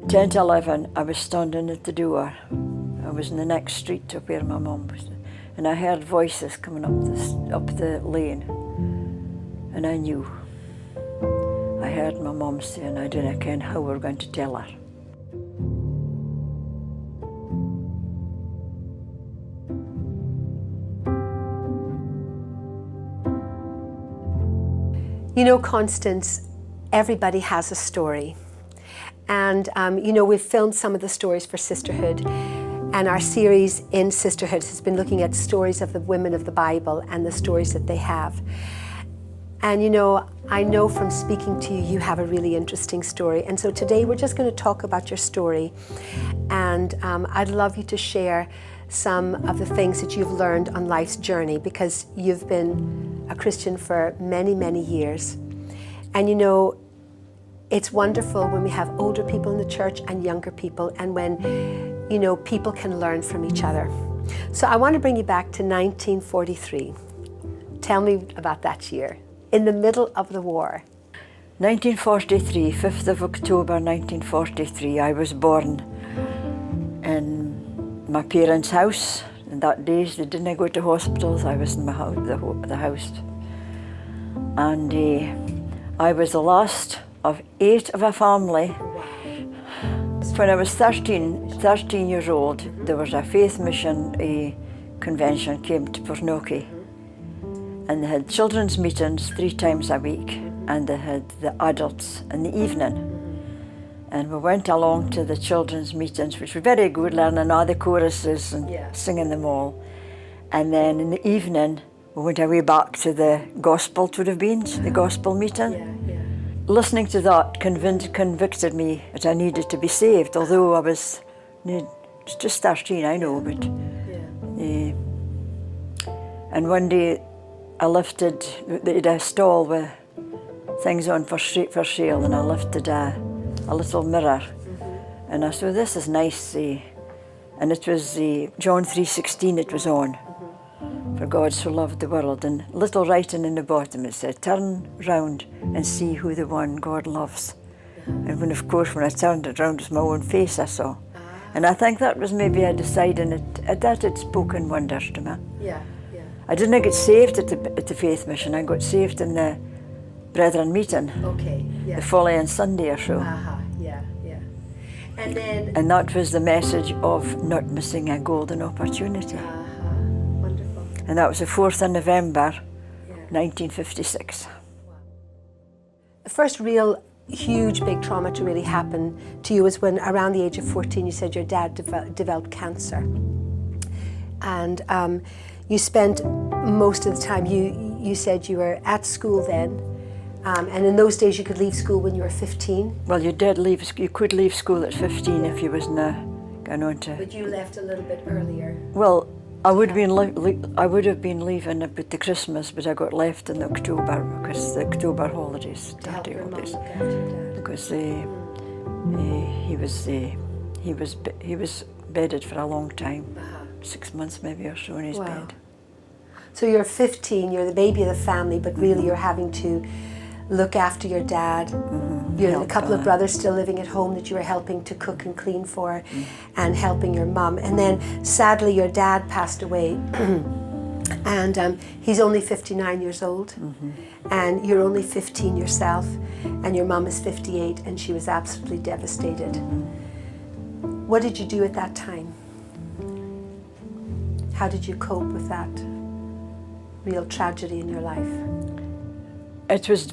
10 to 11, I was standing at the door. I was in the next street to where my mum was. And I heard voices coming up the lane. And I knew. I heard my mum saying, I didn't ken how we're going to tell her. You know, Constance, everybody has a story. And, you know, we've filmed some of the stories for Sisterhood. And our series in Sisterhood has been looking at stories of the women of the Bible and the stories that they have. And, you know, I know from speaking to you, you have a really interesting story. And so today we're just going to talk about your story. And I'd love you to share some of the things that you've learned on life's journey, because you've been a Christian for many, many years. And you know, it's wonderful when we have older people in the church and younger people, and when, you know, people can learn from each other. So I want to bring you back to 1943. Tell me about that year, in the middle of the war. 1943, 5th of October 1943, I was born in my parents' house. In that days, they didn't go to hospitals. I was in my house, the house. And I was the last of 8 of a family. When I was 13 years old, there was a faith mission convention came to Pornokie. And they had children's meetings 3 times a week, and they had the adults in the evening. And we went along to the children's meetings, which were very good, learning all the choruses and singing them all. And then in the evening, we went away back to the gospel, it would have been, the gospel meeting. Listening to that convicted me that I needed to be saved, although I was just 13, I know, but... and one day, I lifted, they had a stall with things on for sale, and I lifted a little mirror, and I said, this is nice, and it was John 3:16 it was on, for God so loved the world, and little writing in the bottom, it said, turn round and see who the one God loves. And when, of course, when I turned it round, it was my own face I saw. And I think that was maybe a deciding, that it spoken wonders to me. I didn't get saved at the faith mission. I got saved in the Brethren meeting, the following Sunday or so. And that was the message of not missing a golden opportunity. Wonderful. And that was the 4th of November, 1956. The first real huge big trauma to really happen to you was when around the age of 14 you said your dad developed cancer. And you spent most of the time, you said you were at school then, and in those days you could leave school when you were 15. Well, you could leave school at 15 if you wasn't going on to... But you left a little bit earlier. Well, I would have been leaving about the Christmas, but I got left in October because the October holidays. To help your mum look after your dad. Because he was bedded for a long time, 6 months maybe or so in his bed. So you're 15, you're the baby of the family, but really you're having to look after your dad. You had a couple of brothers still living at home that you were helping to cook and clean for, and helping your mum. And then sadly your dad passed away, and he's only 59 years old, and you're only 15 yourself, and your mum is 58, and she was absolutely devastated. What did you do at that time? How did you cope with that real tragedy in your life? It was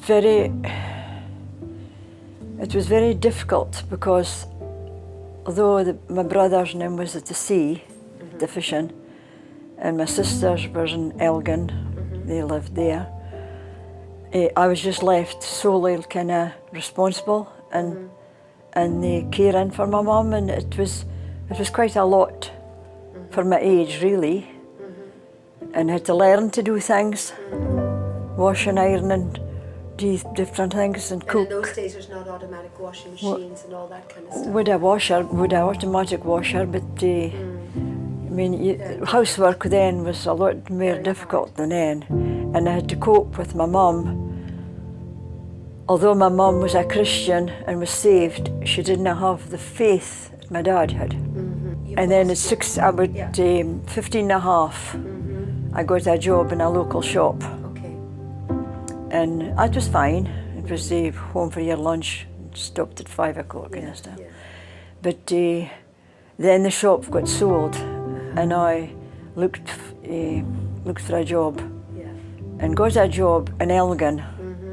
very difficult, because although my brother's name was at the sea, the fishing, and my sisters were in Elgin, they lived there, I was just left solely kind of responsible and caring for my mum, and it was quite a lot for my age, really, and I had to learn to do things, wash and iron and do different things and cook. And in those days there's not automatic washing machines and all that kind of stuff. With an automatic washer, but I mean, housework then was a lot more difficult than then, and I had to cope with my mum although my mum was a Christian and was saved, she didn't have the faith that my dad had. And then at 15 and a half, I got a job in a local shop. Okay. And that was fine. It was home for your lunch, stopped at 5 o'clock and stuff. Yeah. But then the shop got sold, and I looked for a job, and got a job in Elgin,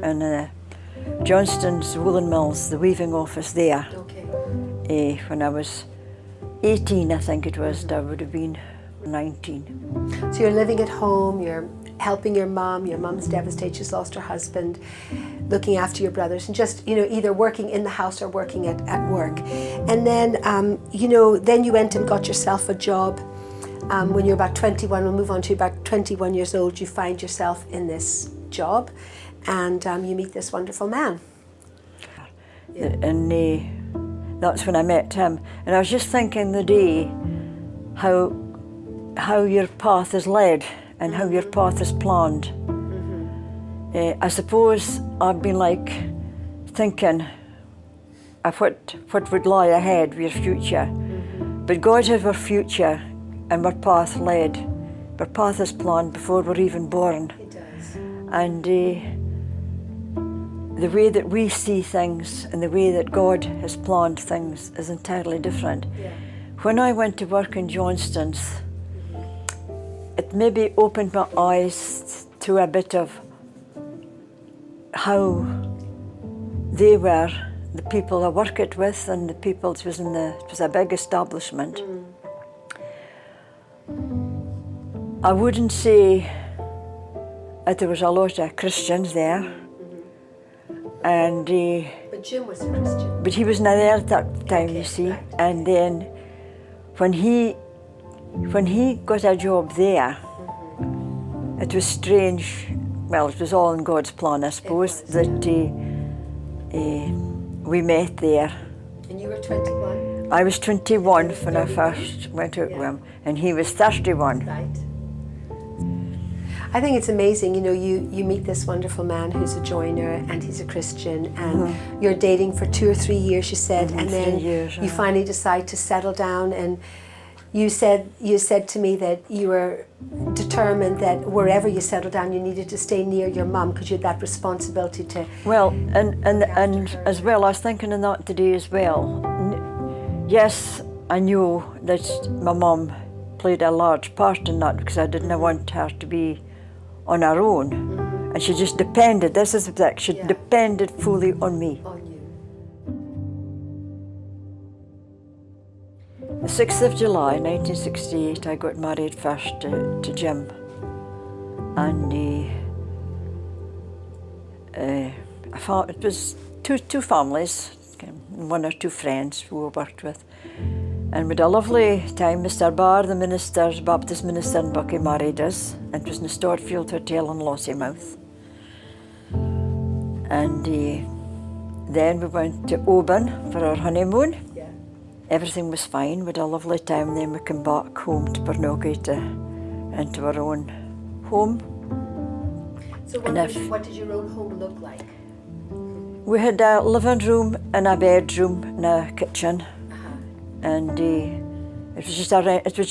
in Johnston's Woolen Mills, the weaving office there. Okay. When I was 18, I think it was, I would have been 19. So you're living at home, you're helping your mum's devastated, she's lost her husband, looking after your brothers, and just, either working in the house or working at work. And then, then you went and got yourself a job. When you're about 21, we'll move on to about 21 years old, you find yourself in this job, and you meet this wonderful man. Yeah. And that's when I met him. And I was just thinking the day how your path is led and how your path is planned. I suppose I've been thinking of what would lie ahead with your future. But God has our future and our path led. Our path is planned before we're even born. It does. And the way that we see things and the way that God has planned things is entirely different. Yeah. When I went to work in Constance, it maybe opened my eyes to a bit of how they were, the people I worked with, and the people, it was a big establishment. I wouldn't say that there was a lot of Christians there, and But Jim was a Christian. but he was not there at that time, you see. Right. And then when he got a job there, it was strange. Well, it was all in God's plan, I suppose, that we met there. And you were 21? I was 21 when I first went out with him, and he was 31. Right. I think it's amazing, you meet this wonderful man who's a joiner and he's a Christian, and you're dating for 2 or 3 years, you said, and then 3 years, you finally decide to settle down, and you said to me that you were determined that wherever you settled down, you needed to stay near your mum because you had that responsibility to. Well, and as well, I was thinking of that today as well. Yes, I knew that my mum played a large part in that because I didn't want her to be on her own, and she just depended. This is the thing. She depended fully on me. On you. The 6th of July 1968, I got married first to Jim, and it was two families, 1 or 2 friends who we worked with, and we had a lovely time. Mr. Barr, the Baptist minister in Buckie, married us, and it was in the Stortfield Hotel in Lossiemouth. And then we went to Oban for our honeymoon. Everything was fine, we had a lovely time, then we came back home to Bernogie into our own home. So what did your own home look like? We had a living room and a bedroom and a kitchen, and it was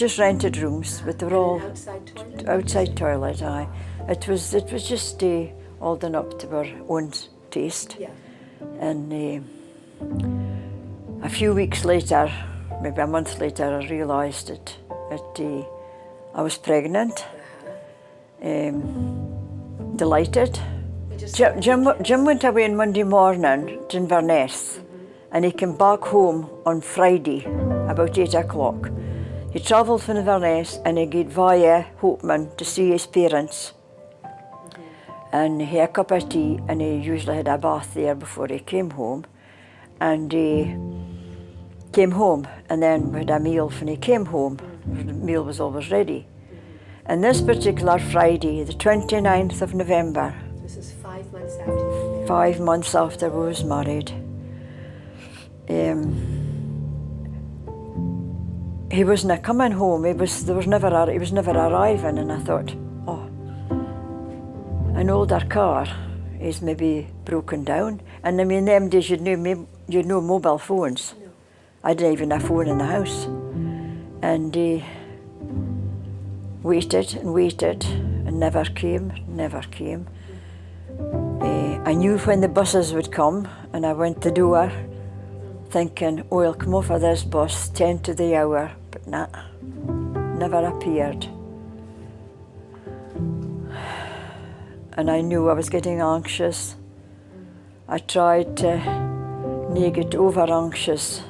just rented rooms, but they were all outside toilet. Aye, it was just all done up to our own taste. Yeah. And a few weeks later, maybe a month later, I realised that I was pregnant. Delighted. Jim went away on Monday morning to Inverness, and he came back home on Friday about 8 o'clock. He travelled from Inverness and he got via Hopeman to see his parents. And he had a cup of tea, and he usually had a bath there before he came home. And he came home, and then we had a meal when he came home. The meal was always ready. And this particular Friday, the 29th of November, This is 5 months after. 5 months after we was married, he wasn't coming home. He was never arriving, and I thought, oh, an older car is maybe broken down. And I mean, them days you'd no mobile phones. No. I didn't even have a phone in the house. And waited and waited and never came, never came. I knew when the buses would come, and I went to the door thinking, oh, I'll come over this bus 10 to the hour, but nah, never appeared. And I knew I was getting anxious. I tried to get over anxious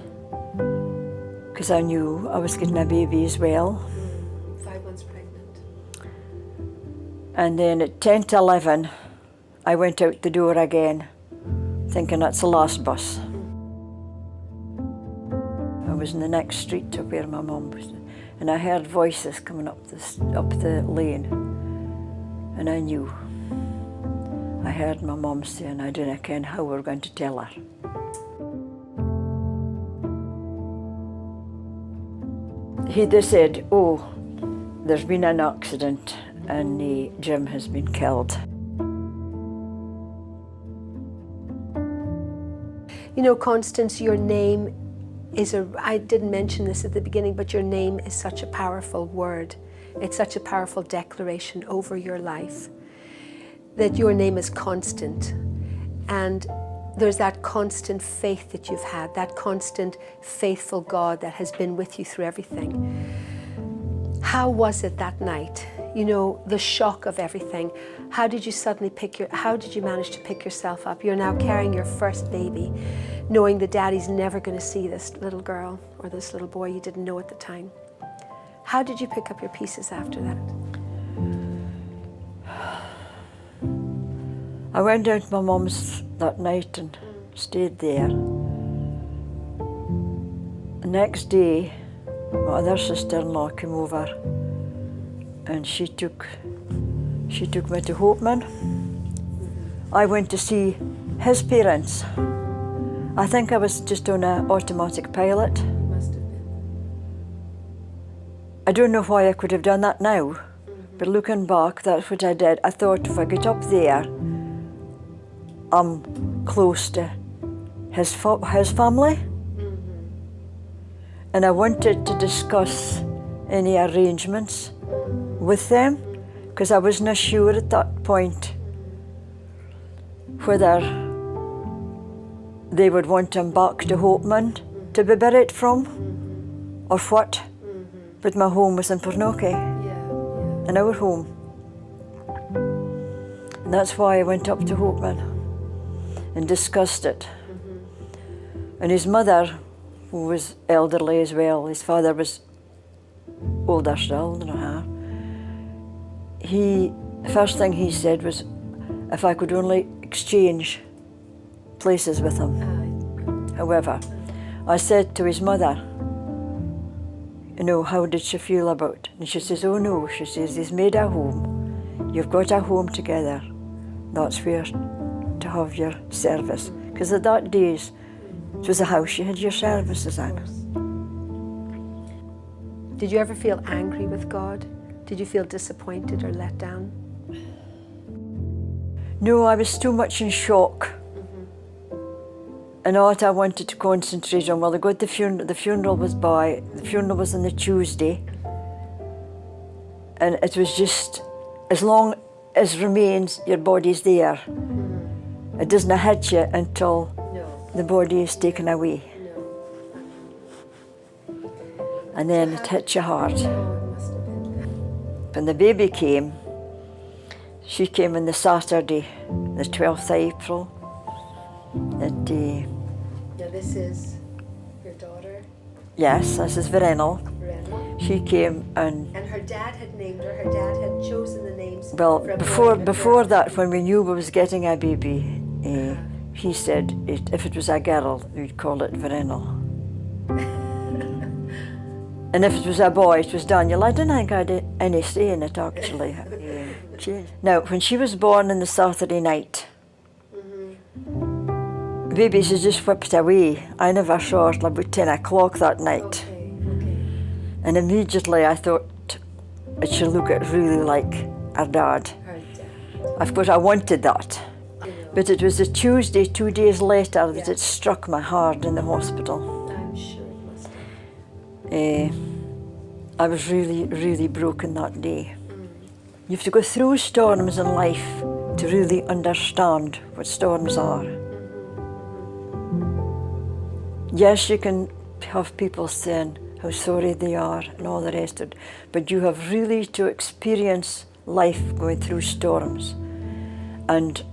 because I knew I was getting a baby as well. 5 months pregnant. And then at 10 to 11, I went out the door again, thinking that's the last bus. I was in the next street to where my mum was, and I heard voices coming up the lane, and I knew. I heard my mum saying, I didn't ken how we were going to tell her. He said, oh, there's been an accident and Jim has been killed. You know, Constance, your name is I didn't mention this at the beginning, but your name is such a powerful word. It's such a powerful declaration over your life. That your name is constant. And there's that constant faith that you've had, that constant faithful God that has been with you through everything. How was it that night? You know, the shock of everything. How did you manage to pick yourself up? You're now carrying your first baby, knowing that daddy's never going to see this little girl or this little boy you didn't know at the time. How did you pick up your pieces after that? I went down to my mum's that night and stayed there. The next day, my other sister-in-law came over and she took me to Hopeman. I went to see his parents. I think I was just on an automatic pilot. Must have been. I don't know why I could have done that now, but looking back, that's what I did. I thought if I get up there, I'm close to his family. And I wanted to discuss any arrangements with them, because I wasn't sure at that point whether they would want him back to Hopeman to be buried from, or what. But my home was in Pornokie, in our home. And that's why I went up to Hopeman and discussed it. And his mother, who was elderly as well, his father was older still than her, the first thing he said was if I could only exchange places with him. However, I said to his mother, you know, how did she feel about it? And she says, oh no, she says, he's made a home. You've got a home together. That's where to have your service. Because at that days, it was a house you had your services in. Did you ever feel angry with God? Did you feel disappointed or let down? No, I was too much in shock. And all I wanted to concentrate on, well, I got the funeral was by, the funeral was on the Tuesday. And it was just, as long as remains, your body's there. It doesn't hit you until the body is taken away. And then it hits your heart. When the baby came, she came on the Saturday, the 12th of April. Now this is your daughter? Yes, this is Verena. She came And her dad had named her, her dad had chosen the names. well, before that, when we knew we was getting a baby, he said if it was a girl, we'd call it Verena. And if it was a boy, it was Daniel. I didn't think I had any say in it, actually. Now, when she was born on the Saturday night, baby, she just whipped away. I never saw her till about 10 o'clock that night. And immediately I thought it should look really like her dad. Of course, I wanted that. But it was a Tuesday, 2 days later, that Yeah. it struck me hard in the hospital. I'm sure it must have. I was really, really broken that day. You have to go through storms in life to really understand what storms are. Yes, you can have people saying how sorry they are and all the rest of it, but you have really to experience life going through storms. And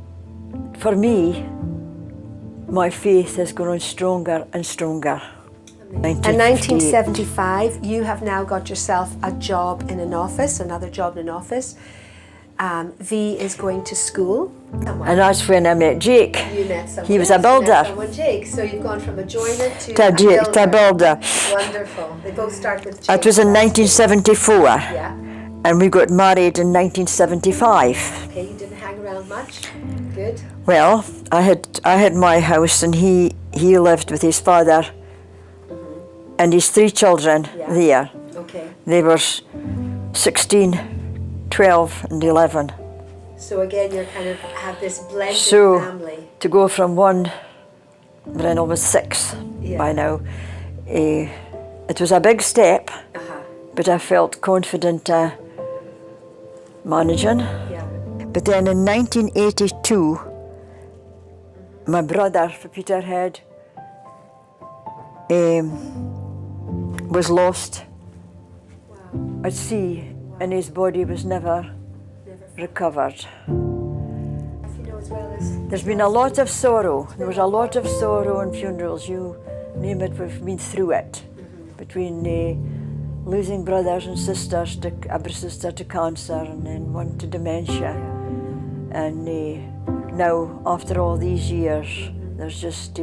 for me, my faith has grown stronger and stronger. In 1975, you have now got yourself a job in an office, another job in an office. V is going to school. And that's when I met Jake. You met someone. He was a else. You met builder. someone, Jake. So you've gone from a joiner to To builder. Wonderful. They both start with Jake. It was in 1974. Yeah. And we got married in 1975. Okay, you didn't hang around much. Good. Well, I had my house, and he lived with his father and his 3 children Yeah. there. Okay. They were 16, 12 and 11. So again, you're kind of have this blended So family. to go from one, Brennell was 6 Yeah. by now, it was a big step, Uh-huh. but I felt confident managing. Yeah. But then in 1982, my brother for Peterhead was lost Wow. at sea, and his body was never Never. recovered. If you know as well as. There's been a lot of sorrow. There was a lot of sorrow and funerals. You name it, we've been through it. Between losing brothers and sisters, a sister to cancer, and then one to dementia. And now, after all these years, there's just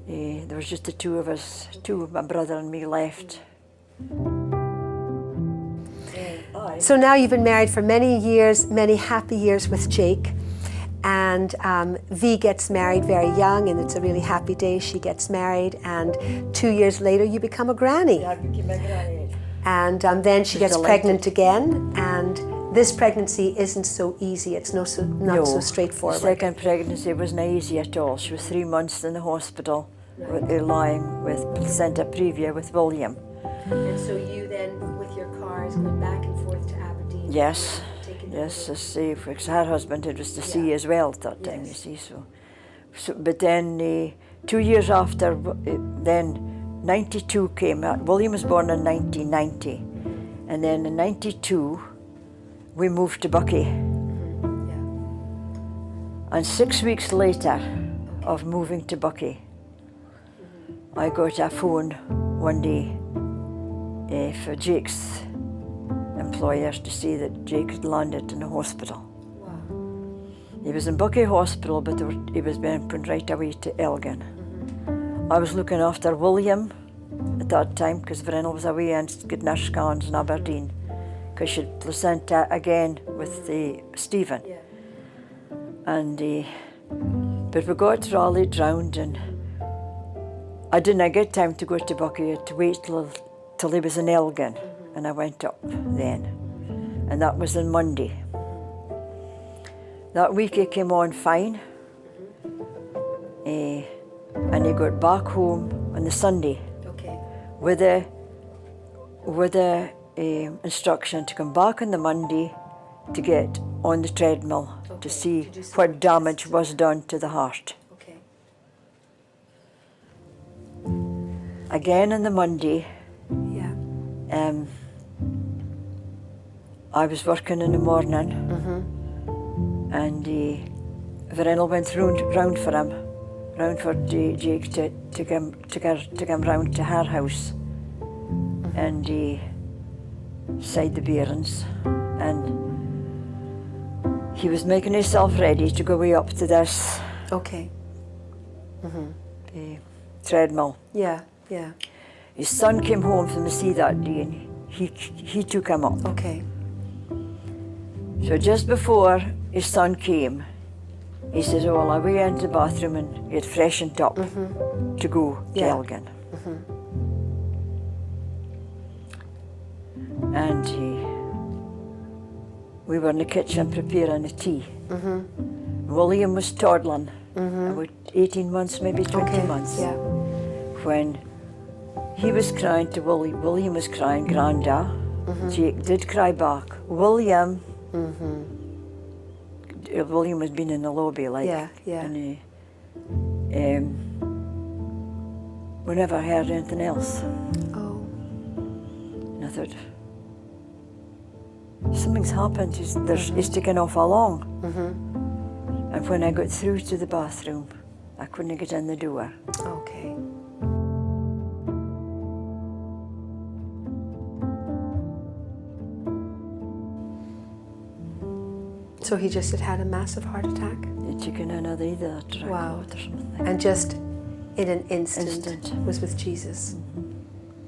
there was just the 2 of us, 2 of my brother and me left. So now you've been married for many years, many happy years with Jake. And V gets married very young, and it's a really happy day. She gets married, and 2 years later you become a granny. I became a granny. And then she gets delighted. pregnant again, and this pregnancy isn't so easy. It's not so The straightforward. second pregnancy wasn't easy at all. She was 3 months in the hospital, lying with placenta previa with William. And so you then, with your cars, going back and forth to Aberdeen. Yes, taking yes, to see, because her husband it was to sea as well at that time, you see. So but then 2 years after, then 92 came out. William was born in 1990, and then in 92 we moved to Buckie. And 6 weeks later of moving to Buckie, I got a phone one day for Jake's employers to say that Jake had landed in the hospital. Wow. He was in Buckie Hospital, but he was being put right away to Elgin. I was looking after William at that time, because Brennell was away and getting her scans in Aberdeen, because she had placenta again with Stephen. Yeah. And but we got rallied round, and I didn't get time to go to Buckie. I had to wait till he was in Elgin, and I went up then. And that was on Monday. That week he came on fine, and he got back home on the Sunday Okay. with the instruction to come back on the Monday to get on the treadmill to see to do some what damage was done to the heart. Okay. Again on the Monday, Yeah. I was working in the morning, and Brennell went round for him, round for Jake to come round to her house, and side the bearings, and he was making himself ready to go way up to this Okay. treadmill. Yeah. Yeah. His son came home from the sea that day, and he took him up. Okay. So just before his son came, he says, "Oh, well, I went into the bathroom and get freshened up to go to Yeah. Elgin." And we were in the kitchen preparing the tea. William was toddling, about 18 months, maybe 20 months. Yeah. When he was crying to William was crying, Granda. Jake did cry back. William has been in the lobby, like, Yeah, yeah. and we never heard anything else. Oh. And I thought, something's happened. He's taken off along. And when I got through to the bathroom, I couldn't get in the door. Okay. So he just had a massive heart attack? He'd taken another either drug Wow. or something. And just in an instant, Instant. was with Jesus.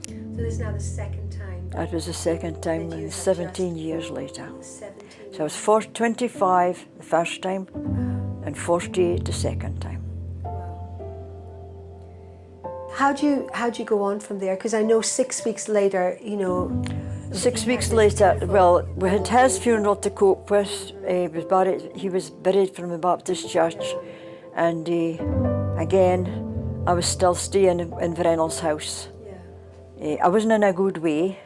So this is now the second time. That was the second time, That you and have 17 just- years later. 17. So I was 25 the first time, and 48 the second time. How'd you go on from there? Because I know 6 weeks later, 6 weeks later, well, we had his funeral to cope with. He was buried from the Baptist church, and again, I was still staying in Vrenel's house. I wasn't in a good way,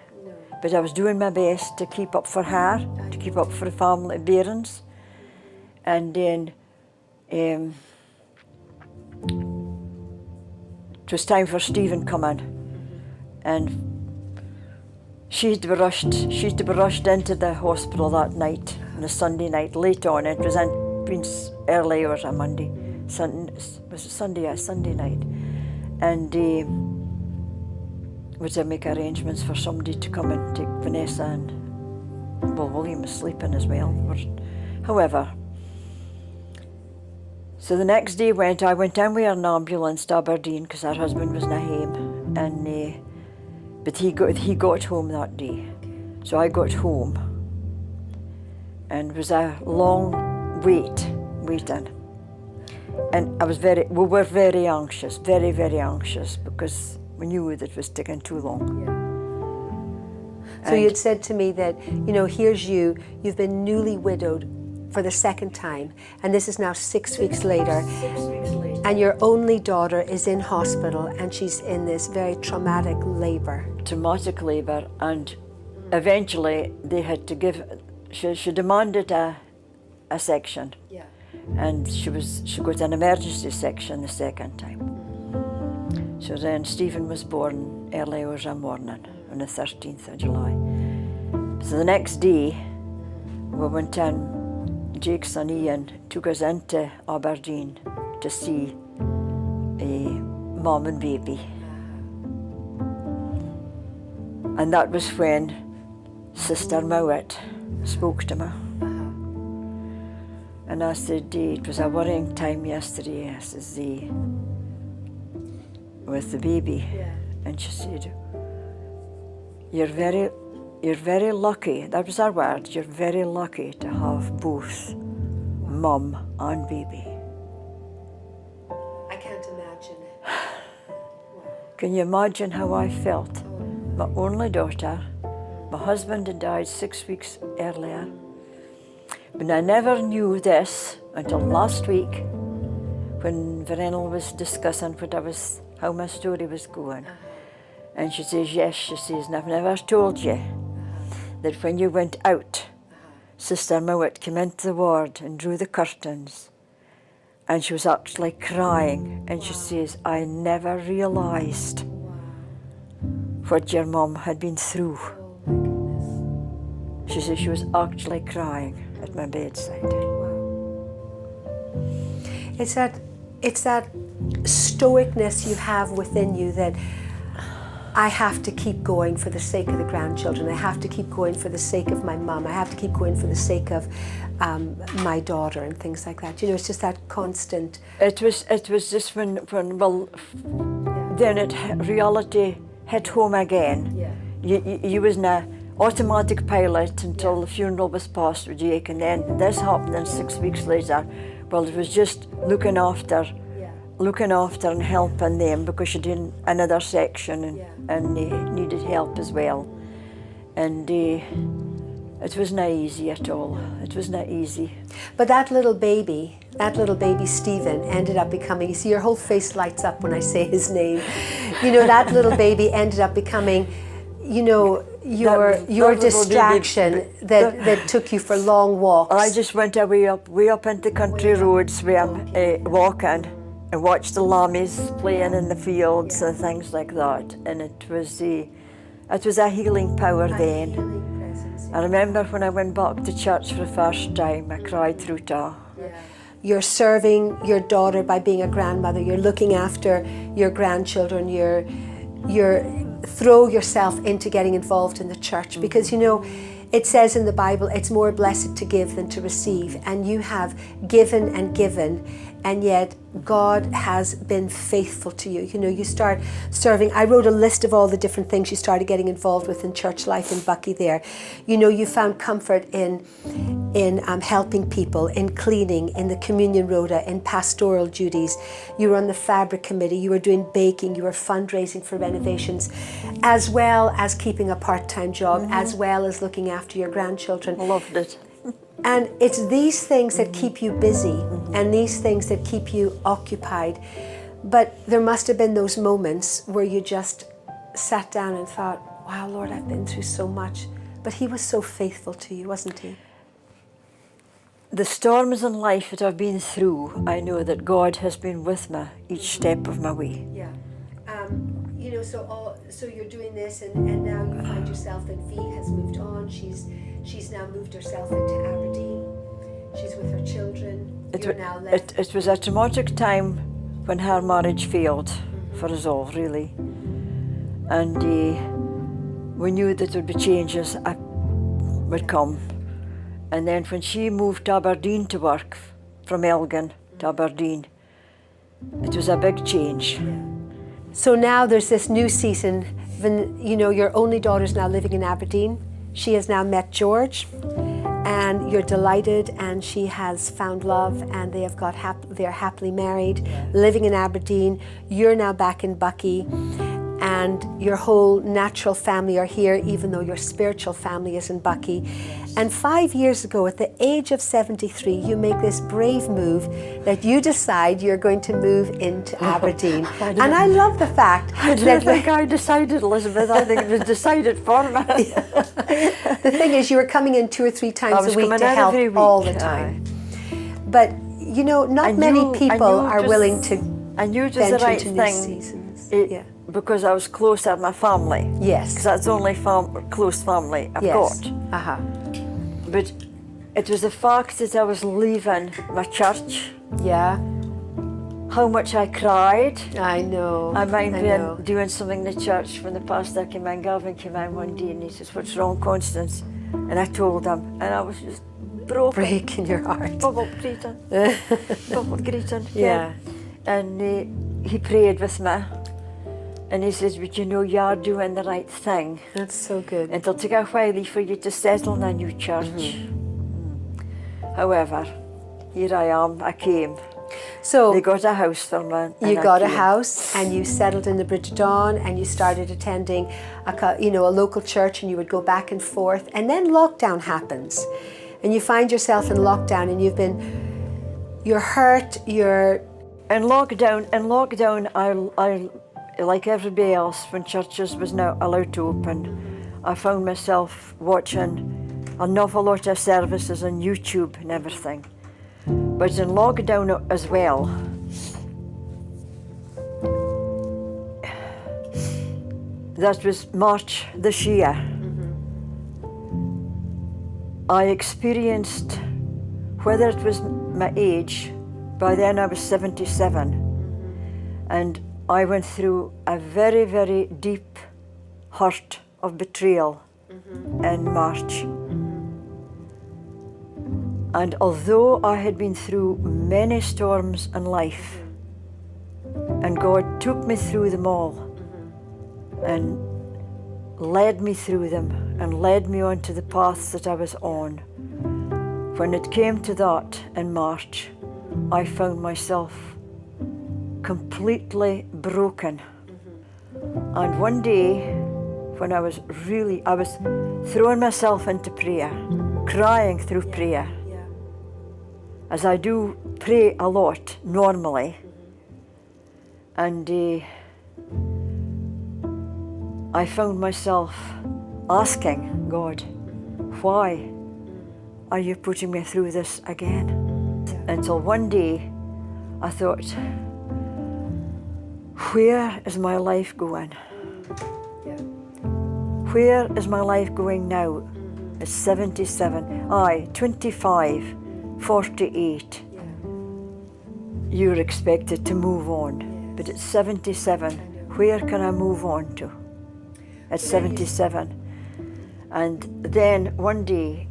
but I was doing my best to keep up for her, to keep up for the family bearings. And then it was time for Stephen coming, and she'd to be rushed into the hospital that night, on a Sunday night, late on. It was been early hours on Monday. Was it Sunday? Yeah, Sunday night. And we had to make arrangements for somebody to come and take Vanessa, and well, William was sleeping as well. However, so the next day I went in with an ambulance to Aberdeen because her husband was not home, and but he got home that day. So I got home, and it was a long waiting, and we were very anxious, very, very anxious, because we knew that it was taking too long. So you had said to me that, here's you've been newly widowed for the second time, and this is now 6 weeks later, and your only daughter is in hospital, and she's in this very traumatic labour. Traumatic labour, and eventually they had to give. She demanded a section, and she got an emergency section the second time. So then Stephen was born early hours of morning on the 13th of July. So the next day we went in. Jake's son Ian took us into Aberdeen to see mom and baby. And that was when Sister Mowat spoke to me. And I said, it was a worrying time yesterday, I says, with the baby. And she said, you're very lucky, that was our word, you're very lucky to have both mum and baby. I can't imagine. Can you imagine how I felt? My only daughter, my husband had died 6 weeks earlier, but I never knew this until last week when Vrenel was discussing how my story was going. And she says, yes, she says, and I've never told you that when you went out, Sister Mowat came into the ward and drew the curtains, and she was actually crying, and she says, I never realised what your mum had been through. She says she was actually crying at my bedside. It's that stoicness you have within you that I have to keep going for the sake of the grandchildren. I have to keep going for the sake of my mum. I have to keep going for the sake of my daughter and things like that. It's just that constant. It was just when then reality hit home again. You was in an automatic pilot until the funeral was passed with Jake, and then this happened, and 6 weeks later, well, it was just looking after and helping them, because she did another section and they needed help as well. And It was not easy at all. It was not easy. But that little baby Stephen, ended up becoming, you see, your whole face lights up when I say his name. You know, that little baby ended up becoming, you know, your distraction that took you for long walks. I just went way up into country roads where I'm walking and watched the lammies playing in the fields and things like that. And it was a healing power then. I remember when I went back to church for the first time, I cried through it all. You're serving your daughter by being a grandmother. You're looking after your grandchildren. You're throw yourself into getting involved in the church, because you know it says in the Bible it's more blessed to give than to receive, and you have given and given, and yet God has been faithful to you. You know, you start serving. I wrote a list of all the different things you started getting involved with in church life in Bucky there. You know, you found comfort in helping people, in cleaning, in the communion rota, in pastoral duties. You were on the fabric committee, you were doing baking, you were fundraising for renovations, as well as keeping a part-time job, as well as looking after your grandchildren. I loved it. And it's these things that keep you busy, and these things that keep you occupied. But there must have been those moments where you just sat down and thought, wow, Lord, I've been through so much. But he was so faithful to you, wasn't he? The storms in life that I've been through, I know that God has been with me each step of my way. Yeah. You know, so you're doing this, and now you find yourself that Vie has moved on. She's now moved herself into Aberdeen. She's with her children. It was a traumatic time when her marriage failed for us all, really. And we knew that there would be changes would come. And then when she moved to Aberdeen to work, from Elgin to Aberdeen, it was a big change. So now there's this new season. When, you know, your only daughter's now living in Aberdeen. She has now met George, and you're delighted, and she has found love, and they have they're happily married, living in Aberdeen. You're now back in Bucky, and your whole natural family are here, even though your spiritual family is in Bucky. And 5 years ago, at the age of 73, you make this brave move that you decide you're going to move into Aberdeen. And I love the fact I don't think I decided, Elizabeth. I think it was decided for me. The thing is, you were coming in 2 or 3 times a week to help all the time. But, you know, not many people are willing to venture into new seasons. Because I was closer to my family. Yes. Because that's the only close family I've got. But it was the fact that I was leaving my church. Yeah. How much I cried. I know. I mind doing something in the church when the pastor came in. Gavin came in one day and he says, "What's wrong, Constance?" And I told him, and I was just broken. Breaking your heart. Bubble greeting. Bubble greeting. Yeah. And he prayed with me. And he says, "But you know, you're doing the right thing. That's so good. And it'll take a while for you to settle in a new church." However, here I am, I came. So they got a house for me. You got a house, and you settled in the Bridge of Dawn, and you started attending a local church, and you would go back and forth. And then lockdown happens, and you find yourself in lockdown, and you're hurt, you're... In lockdown, I like everybody else, when churches was now allowed to open, I found myself watching an awful lot of services on YouTube and everything. But in lockdown as well, that was March this year, I experienced, whether it was my age, by then I was 77, and I went through a very, very deep hurt of betrayal in March. And although I had been through many storms in life, and God took me through them all, and led me through them, and led me onto the paths that I was on, when it came to that in March, I found myself completely broken. And one day, when I was throwing myself into prayer, crying through prayer, as I do pray a lot normally. And I found myself asking God, why are you putting me through this again? Until one day I thought, where is my life going? Where is my life going now? It's 77, 25, 48. You're expected to move on, but it's 77. Where can I move on to? At 77. And then one day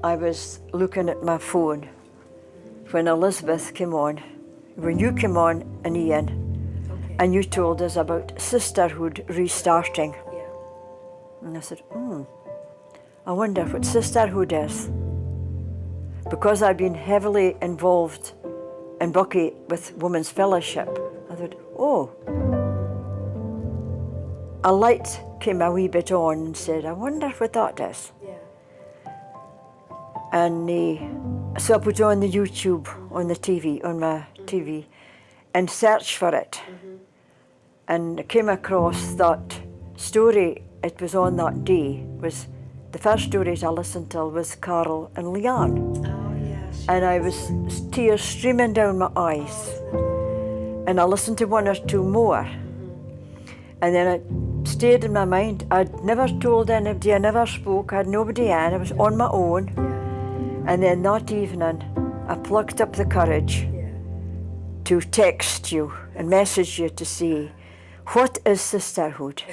I was looking at my phone when Elizabeth came on, when you came on, and Ian, and you told us about Sisterhood restarting. And I said, I wonder what Sisterhood is. Because I'd been heavily involved in Bucky with Women's Fellowship, I thought, a light came a wee bit on and said, I wonder what that is. And so I put on the YouTube on the TV, on my TV, and searched for it. And I came across that story. It was on that day. Was the first stories I listened to was Carol and Leanne. And I was tears streaming down my eyes. And I listened to one or two more. And then it stayed in my mind. I'd never told anybody, I never spoke, I had nobody in, I was on my own. And then that evening, I plucked up the courage to text you and message you to say, what is Sisterhood?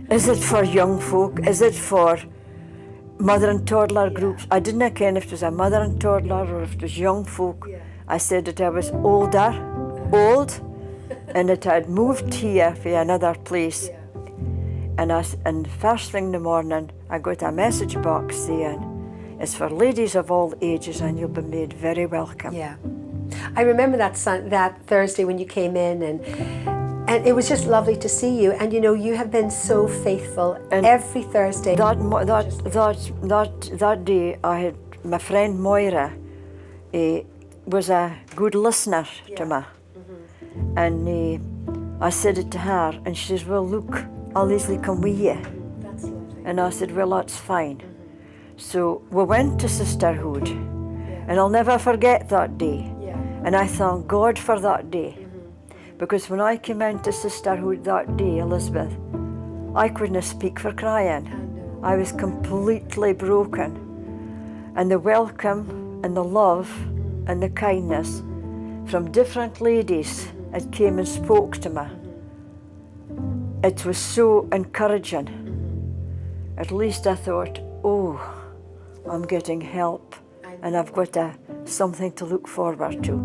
Is it for young folk? Is it for mother and toddler groups? I didn't care if it was a mother and toddler or if it was young folk. I said that I was old, and that I'd moved here for another place. And first thing in the morning, I got a message box saying, it's for ladies of all ages and you'll be made very welcome. I remember that Thursday when you came in, and it was just lovely to see you. And you know, you have been so faithful and every Thursday. That day, I had my friend Moira was a good listener to me, and I said it to her, and she says, "Well, look, I'll easily come with you." That's lovely. And I said, "Well, that's fine." So we went to Sisterhood, and I'll never forget that day. And I thank God for that day. Because when I came into Sisterhood that day, Elizabeth, I couldn't speak for crying. I was completely broken. And the welcome and the love and the kindness from different ladies that came and spoke to me, it was so encouraging. At least I thought, oh, I'm getting help and I've got something to look forward to.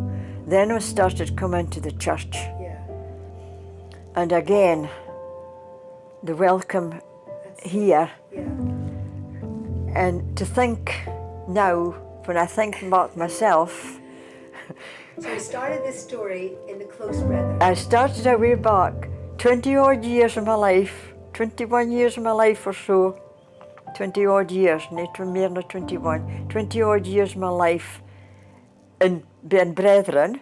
Then we started coming to the church. And again, the welcome here. And to think now, when I think about myself. So you started this story in the Close Brethren. I started a way back, 20 odd years of my life, 21 years of my life or so, 20 odd years, not more than 21, 20 odd years of my life in being brethren.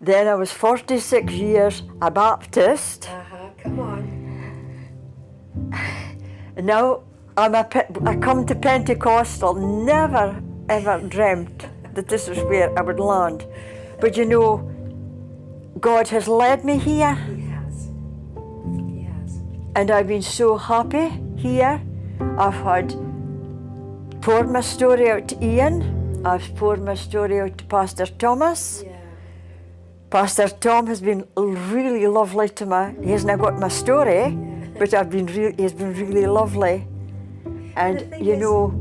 Then I was 46 years a Baptist. Come on. And now I come to Pentecostal, never ever dreamt that this is where I would land. But you know, God has led me here. He has. He has. And I've been so happy here. I've poured my story out to Ian. I've poured my story out to Pastor Thomas. Pastor Tom has been really lovely to me. He hasn't got my story, but he's been really lovely. And you know,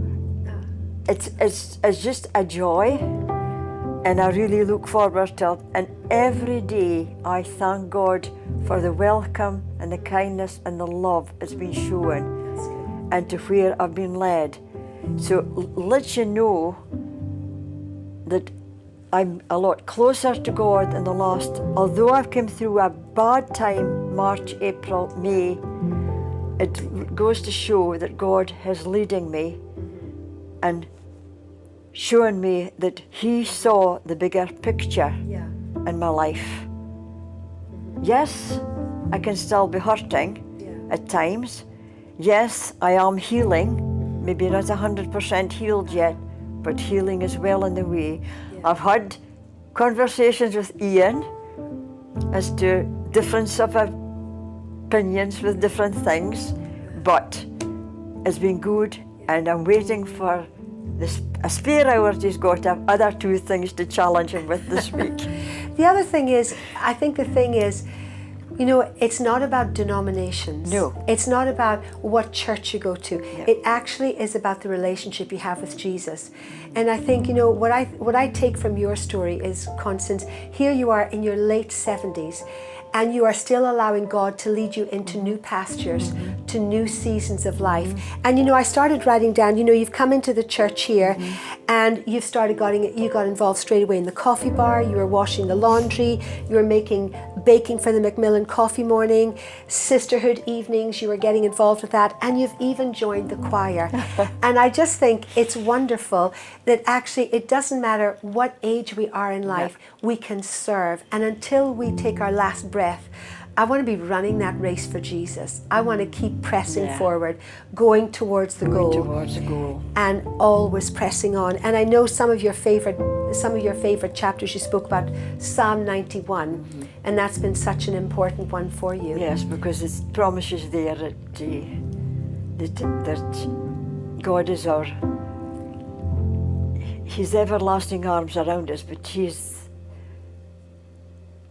it's just a joy, and I really look forward to it. And every day I thank God for the welcome and the kindness and the love that's been shown, and to where I've been led. So let you know that I'm a lot closer to God although I've come through a bad time, March, April, May, it goes to show that God is leading me and showing me that He saw the bigger picture Yeah. in my life. Yes, I can still be hurting at times. Yes, I am healing, maybe not 100% healed yet, but healing is well in the way. I've had conversations with Ian as to difference of opinions with different things, but it's been good, and I'm waiting for this, a spare hour he's got to have other 2 things to challenge him with this week. The other thing is, I think the thing is, you know, it's not about denominations. No. It's not about what church you go to. Yeah. It actually is about the relationship you have with Jesus. And I think, you know, what I take from your story is, Constance, here you are in your late 70s, and you are still allowing God to lead you into new pastures, to new seasons of life. And you know, I started writing down, you know, you've come into the church here, and you got involved straight away in the coffee bar, you were washing the laundry, you were baking for the Macmillan coffee morning, Sisterhood evenings, you were getting involved with that, and you've even joined the choir. And I just think it's wonderful that actually it doesn't matter what age we are in life, we can serve. And until we take our last breath, I want to be running that race for Jesus. I want to keep pressing forward, going towards the goal. And always pressing on. And I know some of your favorite chapters you spoke about, Psalm 91, and that's been such an important one for you. Yes, because it promises there that God is His everlasting arms around us, but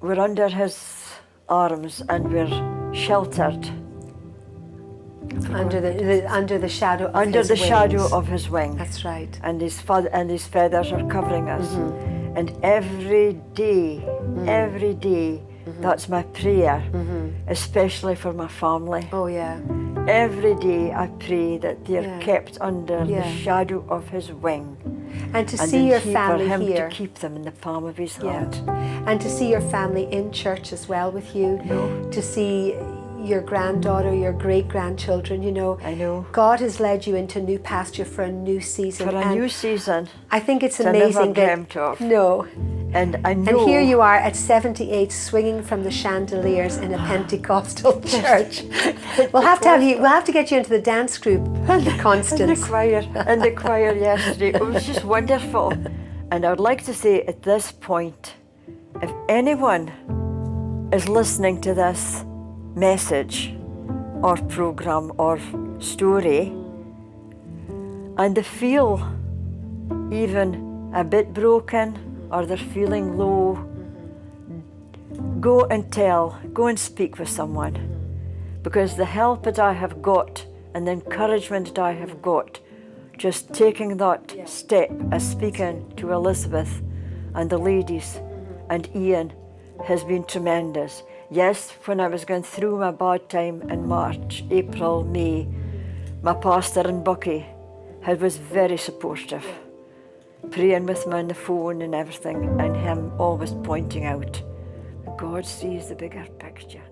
we're under His arms and we're sheltered under the shadow of under his the wings. shadow of His wing. That's right. And His feathers are covering us. And every day, that's my prayer, especially for my family. Oh yeah. Every day I pray that they're kept under the shadow of His wing. And to see your family for Him here. to keep them in the palm of His hand. And to see your family in church as well with you. To see your granddaughter, your great-grandchildren, you know. I know. God has led you into new pasture for a new season. For a new season. I think it's I amazing never dreamt of. No. And I know. And here you are at 78, swinging from the chandeliers in a Pentecostal church. We'll have to get you into the dance group, Constance. In the choir yesterday. It was just wonderful. And I would like to say at this point, if anyone is listening to this message or program or story and they feel even a bit broken or they're feeling low, go and speak with someone, because the help that I have got and the encouragement that I have got just taking that step as speaking to Elizabeth and the ladies and Ian has been tremendous. Yes, when I was going through my bad time in March, April, May, my pastor in Bucky was very supportive, praying with me on the phone and everything, and him always pointing out, God sees the bigger picture.